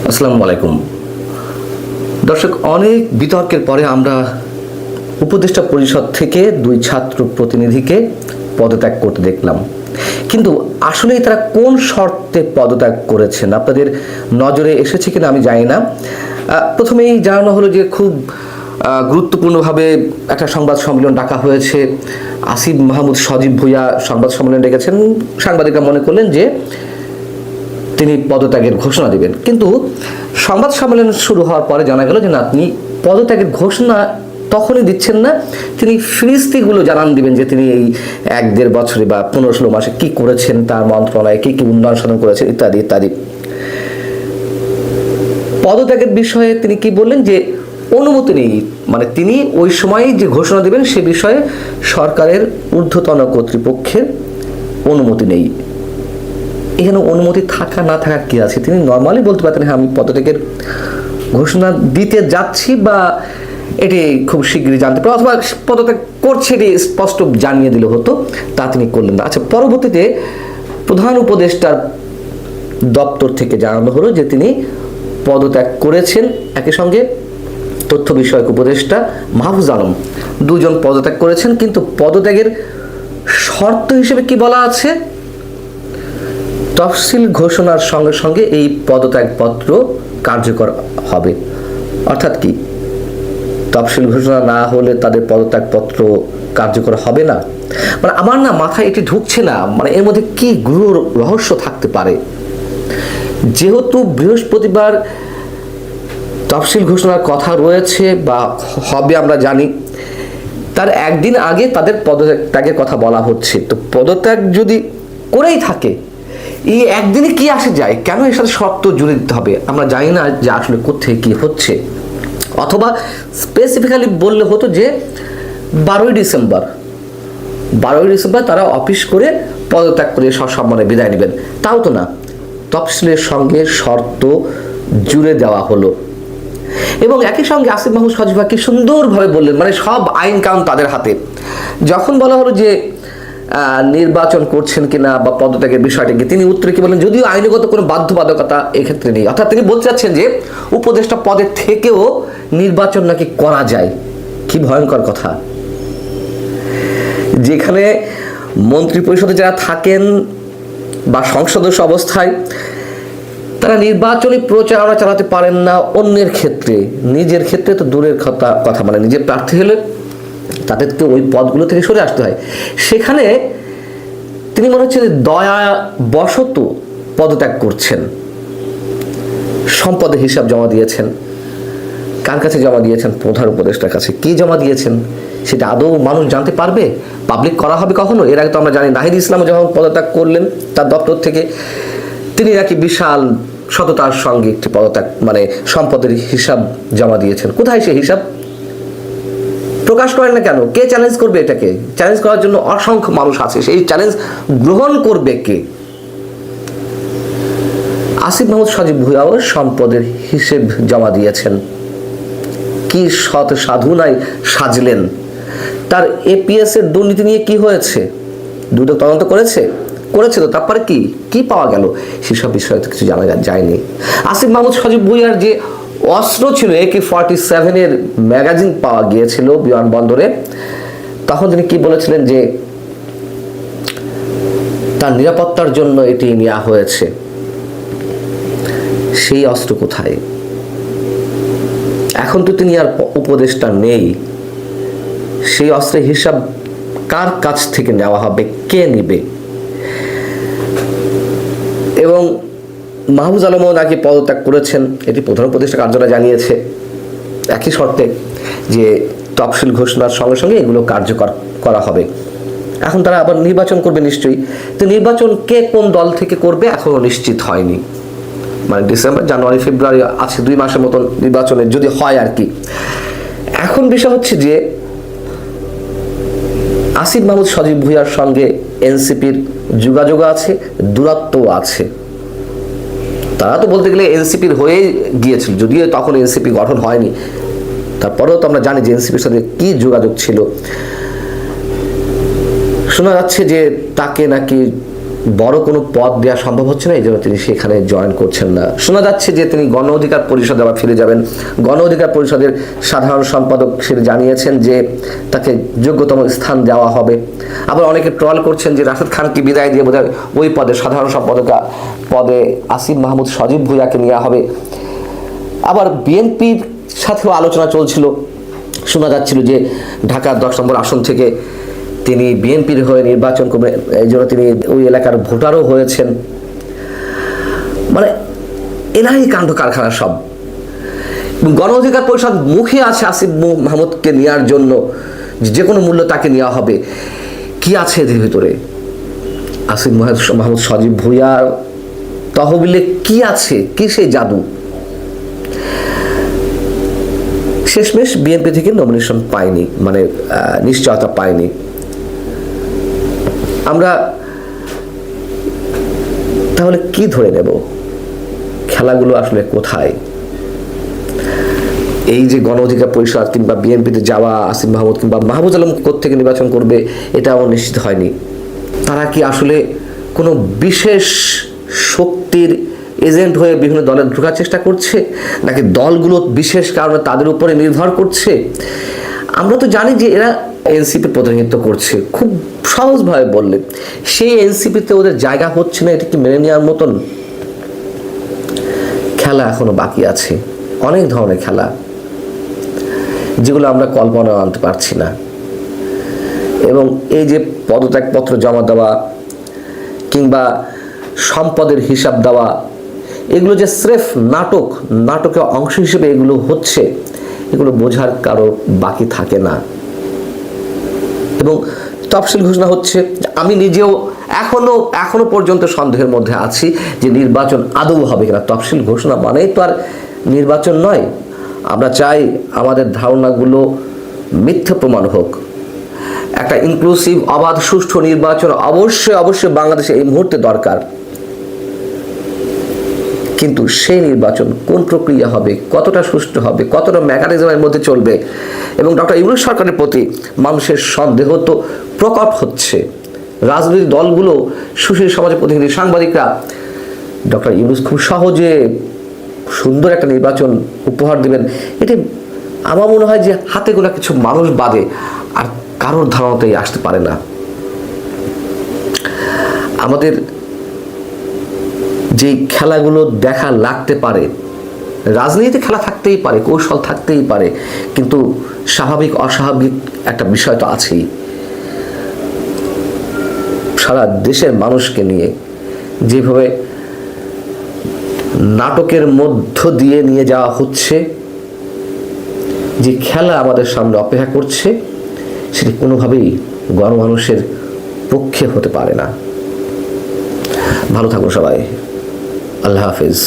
আসসালামু আলাইকুম দর্শক, অনেক বিতর্কের পরে আমরা উপদেষ্টা পরিষদ থেকে দুই ছাত্র প্রতিনিধিকে পদত্যাগ করতে দেখলাম। কিন্তু আসলেই তারা কোন শর্তে পদত্যাগ করেছেন আপনাদের নজরে এসেছে কিনা আমি জানি না। প্রথমেই জানানো হলো যে খুব গুরুত্বপূর্ণভাবে একটা সংবাদ সম্মেলন ডাকা হয়েছে। আসিফ মাহমুদ সজীব ভুঁইয়া সংবাদ সম্মেলন ডেকেছেন। সাংবাদিকরা মনে করলেন যে তিনি পদত্যাগের ঘোষণা দিবেন, কিন্তু সংবাদ সম্মেলন শুরু হওয়ার পরে জানা গেল যে না, তিনি পদত্যাগের ঘোষণা তখনই দিচ্ছেন না, তিনি ফিরিস্তিগুলো জানান দিবেন যে তিনি এই 1-1.5 বছরে বা 15-16 মাসে কি করেছেন, তার মন্ত্রণালয়ে কি কি উন্নয়ন সাধন করেছেন ইত্যাদি ইত্যাদি। পদত্যাগের বিষয়ে তিনি কি বললেন যে অনুমতি নেই, মানে তিনি ওই সময় যে ঘোষণা দিবেন সে বিষয়ে সরকারের ঊর্ধ্বতন কর্তৃপক্ষের অনুমতি নেই। এখানে অনুমতি থাকা না থাকা কি আছে? তিনি নর্মালি বলতে পারতেন হ্যাঁ আমি পদত্যাগের ঘোষণা দিতে যাচ্ছি বা এটি খুব শীঘ্রই জানতে পারবো, অথবা পদত্যাগ করছে এটি স্পষ্ট জানিয়ে দিলে হতো, তা তিনি করলেন না। আচ্ছা, পরবর্তীতে প্রধান উপদেষ্টার দপ্তর থেকে জানানো হলো যে তিনি পদত্যাগ করেছেন। একই সঙ্গে তথ্য বিষয়ক উপদেষ্টা মাহফুজ আলম, দুজন পদত্যাগ করেছেন। কিন্তু পদত্যাগের শর্ত হিসেবে কি বলা আছে? তফসিল ঘোষণার সঙ্গে সঙ্গে এই পদত্যাগপত্র কার্যকর হবে। অর্থাৎ কি, তফসিল ঘোষণা না হলে তাদের পদত্যাগপত্র কার্যকর হবে না? মানে আমার না মাথায় এটি ঢুকছে না, মানে এর মধ্যে কি গূঢ় রহস্য থাকতে পারে। যেহেতু বৃহস্পতিবার তফসিল ঘোষণার কথা রয়েছে বা হবে আমরা জানি, তার একদিন আগে তাদের পদত্যাগের কথা বলা হচ্ছে। তো পদত্যাগ যদি করেই থাকে, এই একদিনে কি আসে যায়? কেন এর সাথে শর্ত জুড়ে দিতে হবে? আমরা জানি না যে আসলে কোথায় কি হচ্ছে। অথবা স্পেসিফিক্যালি বললে হতো যে 12ই ডিসেম্বর তারা অফিস করে পদত্যাগ করে সসম্মানে বিদায় নেবেন। তাও তো না, তফসিলের সঙ্গে শর্ত জুড়ে দেওয়া হলো। এবং একই সঙ্গে আসিফ মাহমুদ সজীব কি সুন্দরভাবে বললেন, মানে সব আইন কানুন তাদের হাতে। যখন বলা হলো যে নির্বাচন করছেন কিনা বা পদত্যাগের বিষয়টাকে, তিনি উত্তরে কি বলেন, যদিও আইনগত কোনো বাধ্যবাধকতা এক্ষেত্রে নেই। অর্থাৎ তিনি বলতে চাচ্ছেন যে উপদেষ্টা পদের থেকেও নির্বাচন নাকি করা যায়। কি ভয়ঙ্কর কথা! যেখানে মন্ত্রী পরিষদে যারা থাকেন বা সংসদস্য অবস্থায়, তারা নির্বাচনী প্রচারণা চালাতে পারেন না অন্যের ক্ষেত্রে, নিজের ক্ষেত্রে তো দূরের কথা, মানে নিজের প্রার্থী হলে তাদেরকে ওই পদগুলো থেকে সরে আসতে হয়। সেখানে তিনি মনে হচ্ছে যে দয়া বশত পদত্যাগ করছেন। সম্পদের হিসাব জমা দিয়েছেন, কার কাছে জমা দিয়েছেন? প্রধান উপদেষ্টার কাছে। কি জমা দিয়েছেন সেটা আদৌ মানুষ জানতে পারবে? পাবলিক করা হবে কখনো? এর আগে তো আমরা জানি নাহিদ ইসলামও যখন পদত্যাগ করলেন তার দপ্তর থেকে, তিনি নাকি বিশাল সততার সঙ্গে একটি পদত্যাগ মানে সম্পদের হিসাব জমা দিয়েছেন। কোথায় সে হিসাব? প্রকাশ করেন না কেন? কে চ্যালেঞ্জ করবে এটাকে? চ্যালেঞ্জ করার জন্য অসংখ্য মানুষ আছে, সেই চ্যালেঞ্জ গ্রহণ করবে কে? আসিফ মাহমুদ সজীব ভুঁইয়াও সম্পদের হিসেব জমা দিয়েছেন। কি সৎ সাধুনায় সাজলেন। তার এপিএস এর দুর্নীতি নিয়ে কি হয়েছে? দুদক তদন্ত করেছে তো, তারপরে কি পাওয়া গেল? সেসব বিষয়ে তো কিছু জানা যায়নি। আসিফ মাহমুদ সজীব ভুঁইয়ার যে অস্ত্র ছিল AK-47 এর ম্যাগাজিন পাওয়া গিয়েছিল বিমানবন্দরে, তখন তিনি কি বলেছিলেন যে তার নিরাপত্তার জন্য এটি নেওয়া হয়েছে। সেই অস্ত্র কোথায়? এখন তো তিনি আর উপদেষ্টা নেই। সেই অস্ত্রের হিসাব কার কাছ থেকে নেওয়া হবে? কে নিবে? এবং মাহফুজ আলমও নাকি পদত্যাগ করেছেন, এটি প্রধান উপদেষ্টা কার্যালয় জানিয়েছে, একই শর্তে যে তফসিল ঘোষণার সঙ্গে সঙ্গে এগুলো কার্যকর করা হবে। এখন তারা আবার নির্বাচন করবে নিশ্চয়ই। তো নির্বাচন কে কোন দল থেকে করবে এখনো নিশ্চিত হয়নি। মানে ডিসেম্বর, জানুয়ারি, ফেব্রুয়ারি আছে 2 মাসের মতন নির্বাচনের, যদি হয় আর কি। এখন বিষয় হচ্ছে যে আসিফ মাহমুদ সজীব ভুঁইয়ার সঙ্গে এনসিপির যোগাযোগ আছে, দূরত্বও আছে। তারা তো বলতে গেলে এনসিপির হয়ে গিয়েছিল, যদিও তখন এনসিপি গঠন হয়নি, তারপরেও তো আমরা জানি যে এনসিপির সাথে কি যোগাযোগ ছিল। শোনা যাচ্ছে যে তাকে নাকি বড় কোনো পদ দেওয়া সম্ভব হচ্ছে না, এই জন্য তিনি সেখানে জয়েন করছেন না। শোনা যাচ্ছে যে তিনি গণ অধিকার পরিষদে আবার ফিরে যাবেন। গণ অধিকার পরিষদের সাধারণ সম্পাদক সেটা জানিয়েছেন যে তাকে যোগ্যতম স্থান দেওয়া হবে। আবার অনেকে ট্রল করছেন যে রাশেদ খানকে বিদায় দিয়ে বোধহয় ওই পদে সাধারণ সম্পাদক পদে আসিফ মাহমুদ সজীব ভুঁইয়াকে নেওয়া হবে। আবার বিএনপির সাথেও আলোচনা চলছিল, শোনা যাচ্ছিল যে ঢাকা 10 নম্বর আসন থেকে তিনি বিএনপির হয়ে নির্বাচন করবেন, এই জন্য তিনি ওই এলাকার ভোটারও হয়েছেন। মানে এলাহি কাণ্ড কারখানা সব। গণ অধিকার পরিষদ মুখে আছে আসিফ মাহমুদকে নেওয়ার জন্য, যে কোনো মূল্য তাকে নেওয়া হবে। কি আছে এদের ভিতরে? আসিফ মাহমুদ সজীব ভুঁইয়ার তহবিলে কি আছে? কি সেই জাদু? শেষমেশ বিএনপি থেকে নমিনেশন পায়নি, মানে নিশ্চয়তা পায়নি। আমরা তাহলে কি ধরে নেব? খেলাগুলো আসলে কোথায়? এই যে গণ অধিকার পরিষদ কিংবা বিএনপিতে যাওয়া আসিফ মাহমুদ কিংবা মাহবুজ আলম কোত্থেকে নির্বাচন করবে এটাও নিশ্চিত হয়নি। তারা কি আসলে কোনো বিশেষ শক্তির এজেন্ট হয়ে বিভিন্ন দলে ঢোকার চেষ্টা করছে, নাকি দলগুলো বিশেষ কারণে তাদের উপরে নির্ভর করছে? আমরা তো জানি যে এরা এনসিপি প্রতিনিধিত্ব করছে, খুব সহজভাবে বললে সেই এনসিপিতে ওদের জায়গা হচ্ছে না, এটা কি মেনে নেওয়ার মতন? খেলা এখনো বাকি আছে, অনেক ধরনের খেলা, যেগুলো আমরা কল্পনা আনতে পারছি না। এবং এই যে পদত্যাগপত্র জমা দেওয়া কিংবা সম্পদের হিসাব দেওয়া, এগুলো যে স্রেফ নাটকের অংশ হিসেবে এগুলো হচ্ছে, এগুলো বোঝার কারো বাকি থাকে না। এবং তফসিল ঘোষণা হচ্ছে, আমি নিজেও এখনো পর্যন্ত সন্দেহের মধ্যে আছি যে নির্বাচন আদৌ হবে কিনা। তফসিল ঘোষণা মানেই তো আর নির্বাচন নয়। আমরা চাই আমাদের ধারণাগুলো মিথ্যা প্রমাণ হোক। একটা ইনক্লুসিভ, অবাধ, সুষ্ঠু নির্বাচন অবশ্যই বাংলাদেশে এই মুহূর্তে দরকার। কিন্তু সেই নির্বাচন কোন প্রক্রিয়া হবে, কতটা সুষ্ঠু হবে, কতটা মেকানিজমের মধ্যে চলবে, এবং ডক্টর ইউনূস সরকারের প্রতি মানুষের সন্দেহ তো প্রকট হচ্ছে। রাজনৈতিক দলগুলো, সুশীল সমাজের প্রতিনিধি, সাংবাদিকরা ডক্টর ইউনূস খুব সহজে সুন্দর একটা নির্বাচন উপহার দিবেন, এটি আমার মনে হয় যে হাতে গোনা কিছু মানুষ বাদে আর কারোর ধারণাতেই আসতে পারে না। আমাদের যে খেলাগুলো দেখা লাগতে পারে, রাজনীতিতে খেলা থাকতেই পারে, কৌশল থাকতেই পারে, কিন্তু স্বাভাবিক অস্বাভাবিক একটা বিষয় তো আছেই। সারা দেশের মানুষকে নিয়ে যেভাবে নাটকের মধ্য দিয়ে নিয়ে যাওয়া হচ্ছে, যে খেলা আমাদের সামনে অপেক্ষা করছে, সেটি কোনোভাবেই গণমানুষের পক্ষে হতে পারে না। ভালো থাকুন সবাই। আল্লাহ হাফিজ।